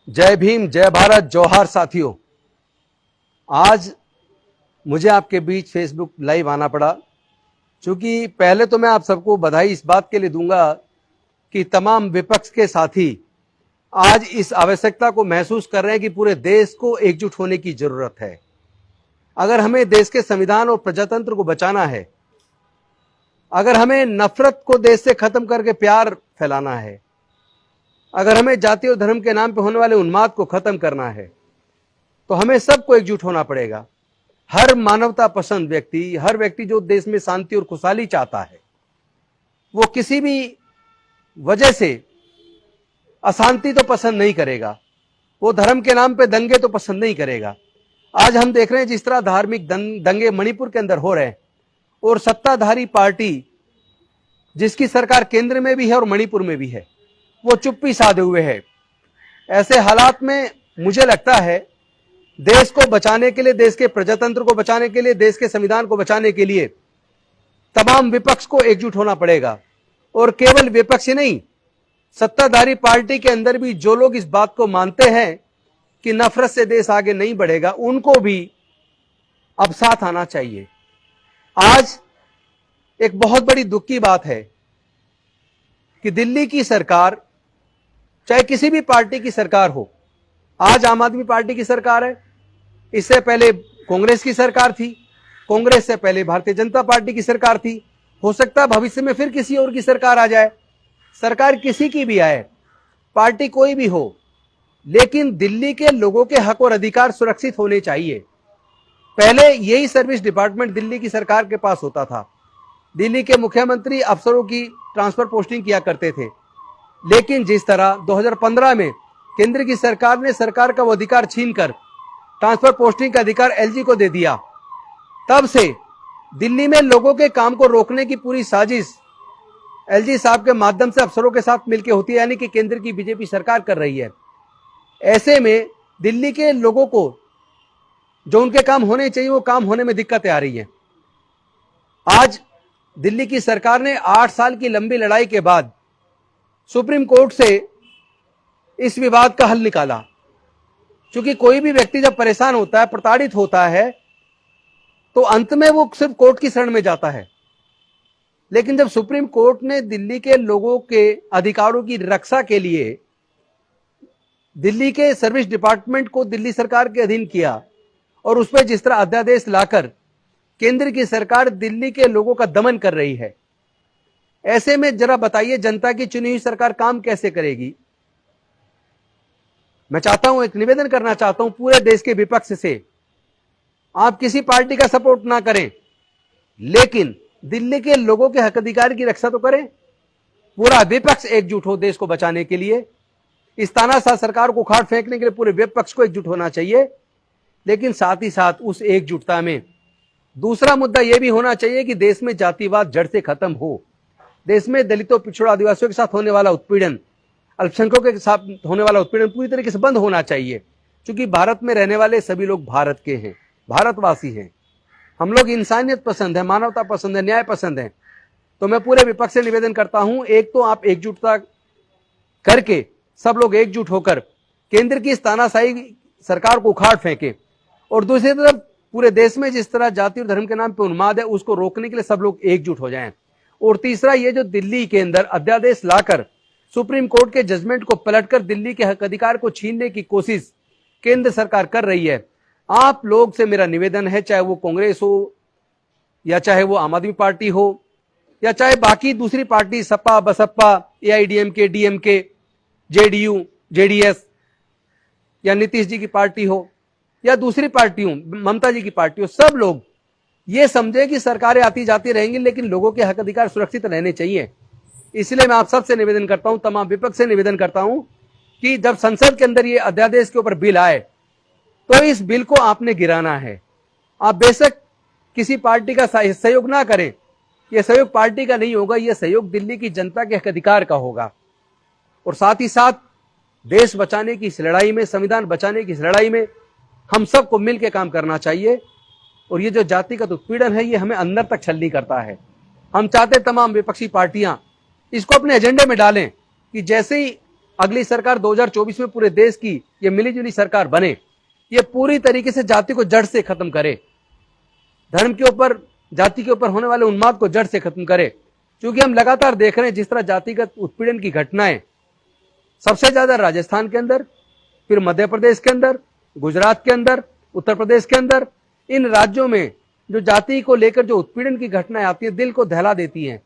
जय भीम, जय भारत, जोहार साथियों। आज मुझे आपके बीच फेसबुक लाइव आना पड़ा, क्योंकि पहले तो मैं आप सबको बधाई इस बात के लिए दूंगा कि तमाम विपक्ष के साथी आज इस आवश्यकता को महसूस कर रहे हैं कि पूरे देश को एकजुट होने की जरूरत है। अगर हमें देश के संविधान और प्रजातंत्र को बचाना है, अगर हमें नफरत को देश से खत्म करके प्यार फैलाना है, अगर हमें जाति और धर्म के नाम पर होने वाले उन्माद को खत्म करना है, तो हमें सबको एकजुट होना पड़ेगा। हर मानवता पसंद व्यक्ति, हर व्यक्ति जो देश में शांति और खुशहाली चाहता है, वो किसी भी वजह से अशांति तो पसंद नहीं करेगा, वो धर्म के नाम पे दंगे तो पसंद नहीं करेगा। आज हम देख रहे हैं जिस तरह धार्मिक दंगे मणिपुर के अंदर हो रहे हैं, और सत्ताधारी पार्टी जिसकी सरकार केंद्र में भी है और मणिपुर में भी है, वो चुप्पी साधे हुए है। ऐसे हालात में मुझे लगता है देश को बचाने के लिए, देश के प्रजातंत्र को बचाने के लिए, देश के संविधान को बचाने के लिए तमाम विपक्ष को एकजुट होना पड़ेगा। और केवल विपक्ष ही नहीं, सत्ताधारी पार्टी के अंदर भी जो लोग इस बात को मानते हैं कि नफरत से देश आगे नहीं बढ़ेगा, उनको भी अब साथ आना चाहिए। आज एक बहुत बड़ी दुख की बात है कि दिल्ली की सरकार, चाहे किसी भी पार्टी की सरकार हो, आज आम आदमी पार्टी की सरकार है, इससे पहले कांग्रेस की सरकार थी, कांग्रेस से पहले भारतीय जनता पार्टी की सरकार थी, हो सकता है भविष्य में फिर किसी और की सरकार आ जाए। सरकार किसी की भी आए, पार्टी कोई भी हो, लेकिन दिल्ली के लोगों के हक और अधिकार सुरक्षित होने चाहिए। पहले यही सर्विस डिपार्टमेंट दिल्ली की सरकार के पास होता था। दिल्ली के मुख्यमंत्री अफसरों की ट्रांसफर पोस्टिंग किया करते थे, लेकिन जिस तरह 2015 में केंद्र की सरकार ने सरकार का वो अधिकार छीनकर ट्रांसफर पोस्टिंग का अधिकार एलजी को दे दिया, तब से दिल्ली में लोगों के काम को रोकने की पूरी साजिश एलजी साहब के माध्यम से अफसरों के साथ मिलकर होती है, यानी कि केंद्र की बीजेपी सरकार कर रही है। ऐसे में दिल्ली के लोगों को जो उनके काम होने चाहिए वो काम होने में दिक्कतें आ रही है। आज दिल्ली की सरकार ने 8 साल की लंबी लड़ाई के बाद सुप्रीम कोर्ट से इस विवाद का हल निकाला, क्योंकि कोई भी व्यक्ति जब परेशान होता है, प्रताड़ित होता है, तो अंत में वो सिर्फ कोर्ट की शरण में जाता है। लेकिन जब सुप्रीम कोर्ट ने दिल्ली के लोगों के अधिकारों की रक्षा के लिए दिल्ली के सर्विस डिपार्टमेंट को दिल्ली सरकार के अधीन किया, और उस पर जिस तरह अध्यादेश लाकर केंद्र की सरकार दिल्ली के लोगों का दमन कर रही है, ऐसे में जरा बताइए जनता की चुनी हुई सरकार काम कैसे करेगी। मैं चाहता हूं, एक निवेदन करना चाहता हूं पूरे देश के विपक्ष से, आप किसी पार्टी का सपोर्ट ना करें, लेकिन दिल्ली के लोगों के हक अधिकार की रक्षा तो करें। पूरा विपक्ष एकजुट हो देश को बचाने के लिए। इस तानाशाह सरकार को उखाड़ फेंकने के लिए पूरे विपक्ष को एकजुट होना चाहिए, लेकिन साथ ही साथ उस एकजुटता में दूसरा मुद्दा यह भी होना चाहिए कि देश में जातिवाद जड़ से खत्म हो। देश में दलितों, पिछड़ों, आदिवासियों के साथ होने वाला उत्पीड़न, अल्पसंख्यकों के साथ होने वाला उत्पीड़न पूरी तरीके से बंद होना चाहिए, क्योंकि भारत में रहने वाले सभी लोग भारत के हैं, भारतवासी हैं। हम लोग इंसानियत पसंद है, मानवता पसंद है, न्याय पसंद है। तो मैं पूरे विपक्ष से निवेदन करता हूं, एक तो आप एकजुटता करके सब लोग एकजुट होकर केंद्र की इस तानाशाही सरकार को उखाड़ फेंके, और दूसरी तरफ पूरे देश में जिस तरह जाति और धर्म के नाम पर उन्माद है, उसको रोकने के लिए सब लोग एकजुट हो जाएं। और तीसरा, ये जो दिल्ली के अंदर अध्यादेश लाकर सुप्रीम कोर्ट के जजमेंट को पलटकर दिल्ली के हक अधिकार को छीनने की कोशिश केंद्र सरकार कर रही है, आप लोग से मेरा निवेदन है, चाहे वो कांग्रेस हो, या चाहे वो आम आदमी पार्टी हो, या चाहे बाकी दूसरी पार्टी सपा, बसपा, एआईडीएमके, डीएमके, जेडीयू, जेडीएस, या नीतीश जी की पार्टी हो, या दूसरी पार्टी हो, ममता जी की पार्टी हो, सब लोग ये समझे कि सरकारें आती जाती रहेंगी, लेकिन लोगों के हक अधिकार सुरक्षित रहने चाहिए। इसलिए मैं आप सबसे निवेदन करता हूं, तमाम विपक्ष से निवेदन करता हूं कि जब संसद के अंदर ये अध्यादेश के ऊपर बिल आए, तो इस बिल को आपने गिराना है। आप बेशक किसी पार्टी का सहयोग ना करें, यह सहयोग पार्टी का नहीं होगा, यह सहयोग दिल्ली की जनता के हक अधिकार का होगा। और साथ ही साथ देश बचाने की इस लड़ाई में, संविधान बचाने की इस लड़ाई में हम सबको मिलकर काम करना चाहिए। और ये जो जातिगत उत्पीड़न है, ये हमें अंदर तक छलनी करता है। हम चाहते तमाम विपक्षी पार्टियां इसको अपने एजेंडे में डालें कि जैसे ही अगली सरकार 2024 में पूरे देश की ये मिलीजुली सरकार बने, ये पूरी तरीके से जाति को जड़ से खत्म करे, धर्म के ऊपर, जाति के ऊपर होने वाले उन्माद को जड़ से खत्म करे। क्योंकि हम लगातार देख रहे हैं जिस तरह जातिगत उत्पीड़न की घटनाएं सबसे ज्यादा राजस्थान के अंदर, फिर मध्य प्रदेश के अंदर, गुजरात के अंदर, उत्तर प्रदेश के अंदर, इन राज्यों में जो जाति को लेकर जो उत्पीड़न की घटनाएं आती है, दिल को दहला देती हैं।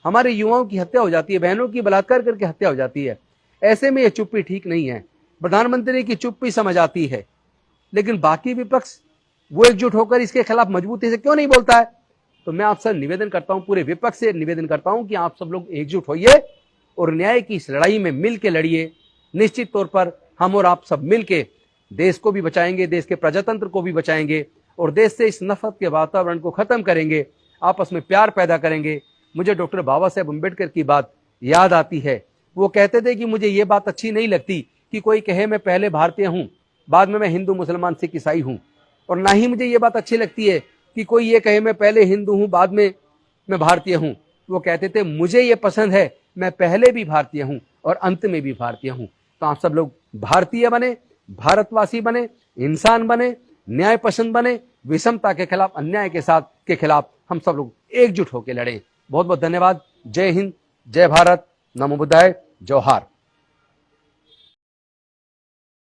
हमारे युवाओं की हत्या हो जाती है, बहनों की बलात्कार करके हत्या हो जाती है। ऐसे में ये चुप्पी ठीक नहीं है। प्रधानमंत्री की चुप्पी समझ आती है, लेकिन बाकी विपक्ष वो एकजुट होकर इसके खिलाफ मजबूती से क्यों नहीं बोलता है? तो मैं आपसे निवेदन करता हूं, पूरे विपक्ष से निवेदन करता हूं कि आप सब लोग एकजुट होइए और न्याय की इस लड़ाई में मिल के लड़िए। निश्चित तौर पर हम और आप सब मिल के देश को भी बचाएंगे, देश के प्रजातंत्र को भी बचाएंगे और देश से इस नफरत के वातावरण को खत्म करेंगे, आपस में प्यार पैदा करेंगे। मुझे डॉक्टर बाबा साहेब अम्बेडकर की बात याद आती है। वो कहते थे कि मुझे ये बात अच्छी नहीं लगती कि कोई कहे मैं पहले भारतीय हूं, बाद में मैं हिंदू, मुसलमान, सिख, ईसाई हूं, और ना ही मुझे ये बात अच्छी लगती है कि कोई ये कहे मैं पहले हिंदू हूं, बाद में मैं भारतीय हूं। वो कहते थे मुझे ये पसंद है, मैं पहले भी भारतीय हूं और अंत में भी भारतीय हूं। तो आप सब लोग भारतीय बने, भारतवासी बने, इंसान बने, न्याय पसंद बने, विषमता के खिलाफ, अन्याय के खिलाफ हम सब लोग एकजुट होकर लड़े। बहुत बहुत धन्यवाद। जय हिंद, जय भारत, नमो बुद्धाय, जोहार।